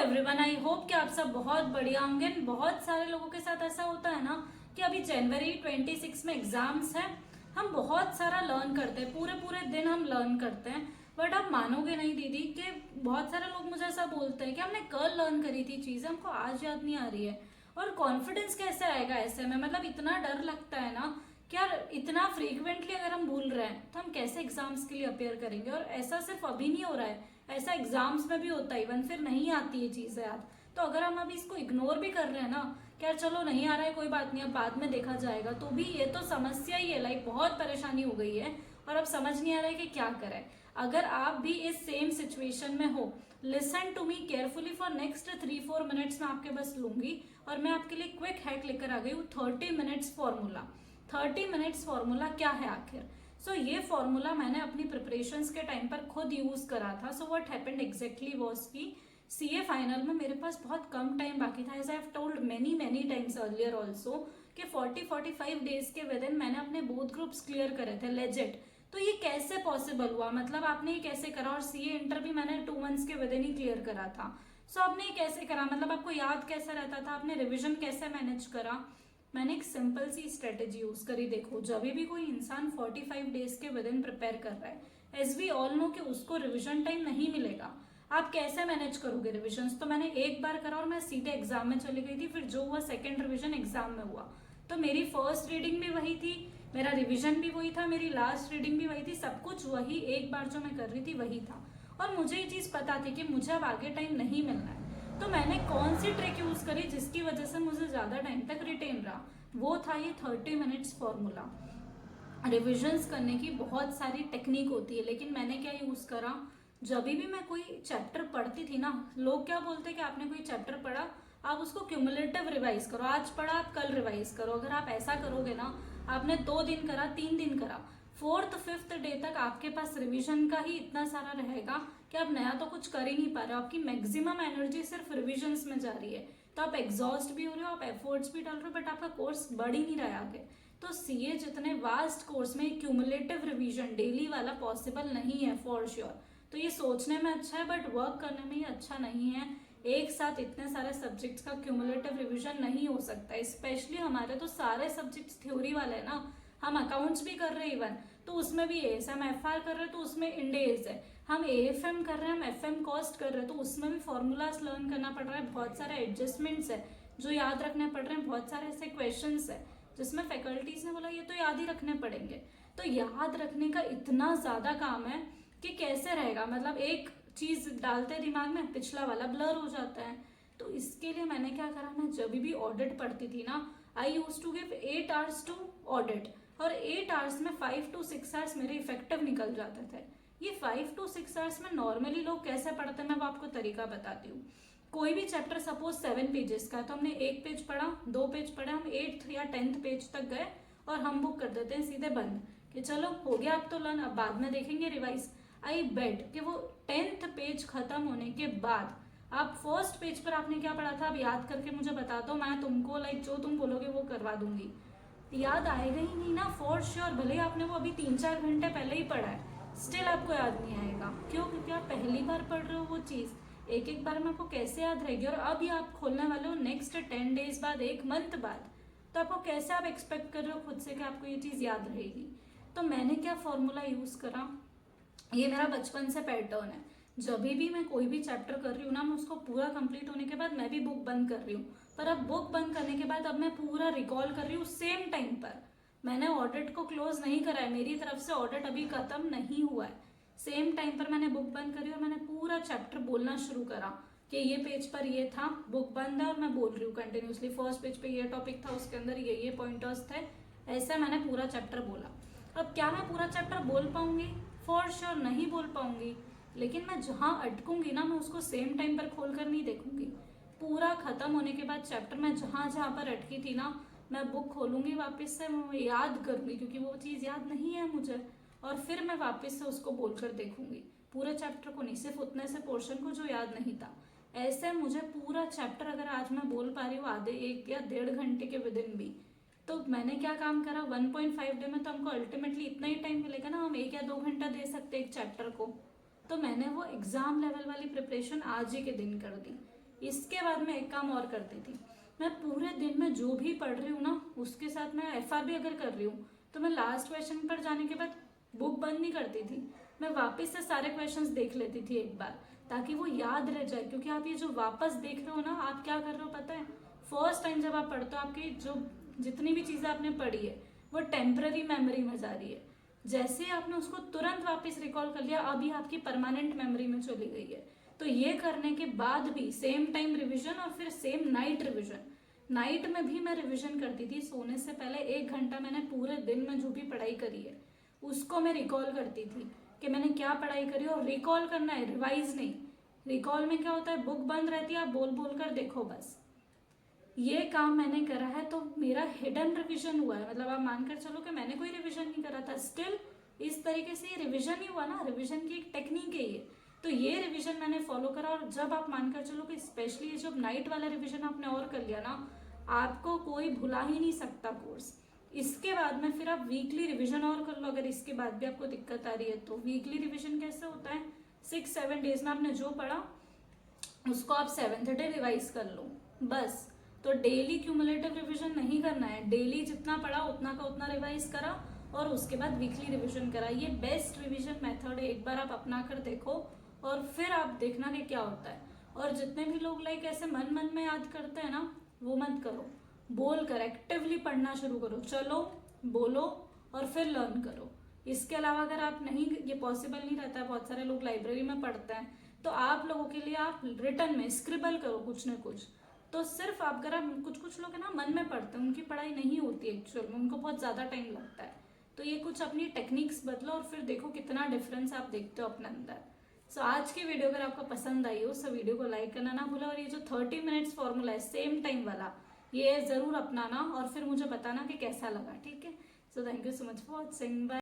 Everyone, I hope कि आप सब बहुत बढ़िया होंगे। बहुत सारे लोगों के साथ ऐसा होता है ना कि अभी जनवरी 26 में एग्जाम्स हैं। हम बहुत सारा लर्न करते हैं, पूरे पूरे दिन हम लर्न करते हैं। बट आप मानोगे नहीं दीदी कि बहुत सारे लोग मुझे ऐसा बोलते हैं कि हमने कल लर्न करी थी चीज़ें, हमको आज याद नहीं आ रही है। और कॉन्फिडेंस कैसे आएगा ऐसे में? मतलब इतना डर लगता है ना कि यार इतना फ्रीक्वेंटली अगर हम भूल रहे हैं तो हम कैसे एग्जाम्स के लिए अपेयर करेंगे। और ऐसा सिर्फ अभी नहीं हो रहा है, ऐसा एग्जाम्स में भी होता है। इवन फिर नहीं आती है चीज़ें याद। तो अगर हम अभी इसको इग्नोर भी कर रहे हैं ना कि यार चलो नहीं आ रहा है, कोई बात नहीं, अब बाद में देखा जाएगा, तो भी ये तो समस्या ही है। लाइक बहुत परेशानी हो गई है और अब समझ नहीं आ रहा है कि क्या करें। अगर आप भी इस सेम सिचुएशन में हो, listen to me carefully for next 3-4 minutes मैं आपके बस लूंगी और मैं आपके लिए क्विक हैक लेकर आ गई हूँ। 30 मिनट्स फॉर्मूला। 30 मिनट्स फॉर्मूला क्या है आखिर? ये फॉर्मूला मैंने अपनी प्रिपरेशंस के टाइम पर खुद यूज करा था। व्हाट हैपेंड एग्जैक्टली वाज कि सीए फाइनल में मेरे पास बहुत कम टाइम बाकी था। As I have told many many times earlier also कि 40-45 डेज के विद इन मैंने अपने बोथ ग्रुप्स क्लियर करे थे लेजिट। तो ये कैसे पॉसिबल हुआ? मतलब आपने ये कैसे करा? और सीए इंटर भी मैंने 2 मंथ्स के विद इन ही क्लियर करा था। आपने ये कैसे करा? मतलब आपको याद कैसे रहता था? आपने रिविजन कैसे मैनेज करा? मैंने एक सिंपल सी स्ट्रेटेजी यूज करी। देखो, जब भी कोई इंसान 45 डेज के विद इन प्रिपेयर कर रहा है, एज वी ऑल नो कि उसको रिविजन टाइम नहीं मिलेगा। आप कैसे मैनेज करोगे रिविजन्स? तो मैंने एक बार करा और मैं सीधे एग्जाम में चली गई थी। फिर जो हुआ सेकेंड रिविजन एग्जाम में हुआ। तो मेरी फर्स्ट रीडिंग भी वही थी, मेरा रिविजन भी वही था, मेरी लास्ट रीडिंग भी वही थी, सब कुछ वही। एक बार जो मैं कर रही थी वही था। और मुझे ये चीज पता थी कि मुझे अब आगे टाइम नहीं मिलना है। तो मैंने कौन सी ट्रिक यूज करी जिसकी वजह से मुझे ज्यादा टाइम तक रिटेन रहा? वो था ये 30 मिनट्स फॉर्मूला। रिविजन्स करने की बहुत सारी टेक्निक होती है, लेकिन मैंने क्या यूज करा, जब भी मैं कोई चैप्टर पढ़ती थी ना, लोग क्या बोलते कि आपने कोई चैप्टर पढ़ा, आप उसको क्यूमुलेटिव रिवाइज करो। आज पढ़ा, आप कल रिवाइज करो। अगर आप ऐसा करोगे ना, आपने 2 दिन करा, 3 दिन करा, 4th-5th डे तक आपके पास रिवीजन का ही इतना सारा रहेगा कि आप नया तो कुछ कर ही नहीं पा रहे हो। आपकी मैक्सिमम एनर्जी सिर्फ रिविजन्स में जा रही है। तो आप एग्जॉस्ट भी हो रहे हो, आप एफर्ट्स भी डाल रहे हो, बट आपका कोर्स बढ़ ही नहीं रहा है आगे। तो सीए जितने वास्ट कोर्स में क्यूमुलेटिव रिवीजन डेली वाला पॉसिबल नहीं है फॉर श्योर। तो ये सोचने में अच्छा है बट वर्क करने में ही अच्छा नहीं है। एक साथ इतने सारे सब्जेक्ट्स का क्यूमुलेटिव रिवीजन नहीं हो सकता। स्पेशली हमारे तो सारे सब्जेक्ट्स थ्योरी वाले है ना। हम अकाउंट्स भी कर रहे हैं इवन, तो उसमें भी एस, हम एफआर कर रहे हैं तो उसमें इंडेस है, हम एएफएम कर रहे हैं, हम एफएम कॉस्ट कर रहे हैं तो उसमें भी फॉर्मूलाज लर्न करना पड़ रहा है। बहुत सारे एडजस्टमेंट्स है जो याद रखने पड़ रहे हैं। बहुत सारे ऐसे क्वेश्चन है जिसमें फैकल्टीज ने बोला ये तो याद ही रखने पड़ेंगे। तो याद रखने का इतना ज्यादा काम है कि कैसे रहेगा। मतलब एक चीज डालते दिमाग में, पिछला वाला ब्लर हो जाता है। तो इसके लिए मैंने क्या करा, मैं जब भी ऑडिट पढ़ती थी ना, I use to give 8 hours to audit. और 8 आवर्स में 5 to 6 आवर्स मेरे इफेक्टिव निकल जाते थे। ये 5 to 6 आवर्स में नॉर्मली लोग कैसे पढ़ते हैं, मैं आपको तरीका बताती हूँ। कोई भी चैप्टर सपोज 7 पेजेस का है, तो हमने 1 पेज पढ़ा, 2 पेज पढ़े, हम 8th या 10th पेज तक गए और हम बुक कर देते हैं सीधे बंद कि चलो हो गया अब तो लर्न, अब बाद में देखेंगे रिवाइज। आई बेट कि वो 10th पेज खत्म होने के बाद आप फर्स्ट पेज पर आपने क्या पढ़ा था, अब याद करके मुझे बता दो, मैं तुमको लाइक जो तुम बोलोगे वो करवा दूंगी। याद आएगा ही नहीं ना फॉर श्योर। भले आपने वो अभी 3-4 घंटे पहले ही पढ़ा है, स्टिल आपको याद नहीं आएगा। क्यों? क्योंकि आप पहली बार पढ़ रहे हो वो चीज। एक एक बार में आपको कैसे याद रहेगी? और अब ये आप खोलने वाले हो नेक्स्ट 10 डेज बाद, 1 मंथ बाद, तो आपको कैसे आप एक्सपेक्ट कर रहे हो खुद से कि आपको ये चीज याद रहेगी? तो मैंने क्या फॉर्मूला यूज करा, ये मेरा बचपन से पैटर्न है। जब भी मैं कोई भी चैप्टर कर रही हूँ ना, मैं उसको पूरा कंप्लीट होने के बाद मैं भी बुक बंद कर रही हूँ। पर अब बुक बंद करने के बाद अब मैं पूरा रिकॉल कर रही हूँ सेम टाइम पर। मैंने ऑडिट को क्लोज नहीं करा है, मेरी तरफ से ऑडिट अभी खत्म नहीं हुआ है। सेम टाइम पर मैंने बुक बंद करी और मैंने पूरा चैप्टर बोलना शुरू करा कि ये पेज पर ये था, बुक बंद है और मैं बोल रही हूँ कंटिन्यूसली। फर्स्ट पेज पे ये टॉपिक था, उसके अंदर ये पॉइंटर्स थे। ऐसा मैंने पूरा चैप्टर बोला। अब क्या मैं पूरा चैप्टर बोल पाऊंगी? फॉर श्योर नहीं बोल पाऊंगी। लेकिन मैं जहां अटकूंगी ना, मैं उसको सेम टाइम पर खोल कर नहीं देखूंगी। पूरा खत्म होने के बाद चैप्टर में जहां जहां पर अटकी थी ना, मैं बुक खोलूंगी वापस से, मैं याद करूंगी क्योंकि वो चीज याद नहीं है मुझे। और फिर मैं वापस से उसको बोलकर देखूंगी, पूरे चैप्टर को नहीं, सिर्फ उतने से पोर्शन को जो याद नहीं था। ऐसे मुझे पूरा चैप्टर अगर आज मैं बोल पा रही हूँ आधे 1 या 1.5 घंटे के विद इन भी, तो मैंने क्या काम करा, 1.5 डे में तो हमको अल्टीमेटली इतना ही टाइम मिलेगा ना, हम 1 या 2 घंटा दे सकते एक चैप्टर को। तो मैंने वो एग्जाम लेवल वाली प्रिपरेशन आज ही के दिन कर दी इसके बाद मैं एक काम और करती थी, मैं पूरे दिन में जो भी पढ़ रही हूँ ना उसके साथ मैं FRB अगर कर रही हूँ तो मैं लास्ट क्वेश्चन पर जाने के बाद बुक बंद नहीं करती थी, मैं वापस से सारे क्वेश्चंस देख लेती थी एक बार, ताकि वो याद रह जाए। क्योंकि आप ये जो वापस देख रहे हो ना, आप क्या कर रहे हो पता है, फर्स्ट टाइम जब आप पढ़ते हो आपकी जो जितनी भी चीज़ें आपने पढ़ी है वो टेम्पररी मेमोरी में जा रही है। जैसे आपने उसको तुरंत वापस रिकॉल कर लिया, अभी आपकी परमानेंट मेमोरी में चली गई है। तो ये करने के बाद भी सेम टाइम रिविजन और फिर सेम नाइट रिविजन, नाइट में भी मैं रिविजन करती थी। सोने से पहले 1 घंटा मैंने पूरे दिन में जो भी पढ़ाई करी है उसको मैं रिकॉल करती थी कि मैंने क्या पढ़ाई करी, और रिकॉल करना है, रिवाइज नहीं। रिकॉल में क्या होता है, बुक बंद रहती है, आप बोल बोल कर देखो बस। ये काम मैंने करा है तो मेरा हिडन रिवीजन हुआ है, मतलब आप मानकर चलो कि मैंने कोई रिवीजन नहीं करा था, स्टिल इस तरीके से ये रिवीजन ही हुआ ना, रिवीजन की एक टेक्निक है ये। तो ये रिवीजन मैंने फॉलो करा, और जब आप मानकर चलो कि स्पेशली जब नाइट वाला रिवीजन आपने और कर लिया ना, आपको कोई भुला ही नहीं सकता कोर्स। इसके बाद में फिर आप वीकली रिवीजन और कर लो, अगर इसके बाद भी आपको दिक्कत आ रही है तो। वीकली रिवीजन कैसे होता है, 6-7 डेज में आपने जो पढ़ा उसको आप 7th डे रिवाइज कर लो बस। तो डेली क्यूमुलेटिव रिवीजन नहीं करना है, डेली जितना पढ़ा उतना का उतना रिवाइज करा और उसके बाद वीकली रिवीजन करा। ये बेस्ट रिवीजन मेथड है, एक बार आप अपना कर देखो और फिर आप देखना कि क्या होता है। और जितने भी लोग लाइक ऐसे मन मन में याद करते हैं ना, वो मत करो, बोल कर एक्टिवली पढ़ना शुरू करो, चलो बोलो और फिर लर्न करो। इसके अलावा अगर आप नहीं, ये पॉसिबल नहीं रहता, बहुत सारे लोग लाइब्रेरी में पढ़ते हैं, तो आप लोगों के लिए आप रिटर्न में स्क्रिबल करो कुछ न कुछ। तो सिर्फ आप, अगर आप कुछ लोग है ना मन में पढ़ते हैं, उनकी पढ़ाई नहीं होती एक्चुअल में, उनको बहुत ज़्यादा टाइम लगता है। तो ये कुछ अपनी टेक्निक्स बदलो और फिर देखो कितना डिफरेंस आप देखते हो अपने अंदर। सो आज की वीडियो अगर आपको पसंद आई हो, सब वीडियो को लाइक करना ना भूलो, और ये जो 30 मिनट्स फॉर्मूला है सेम टाइम वाला, ये ज़रूर अपनाना और फिर मुझे बताना कि कैसा लगा, ठीक है। So thank you so much for watching, bye.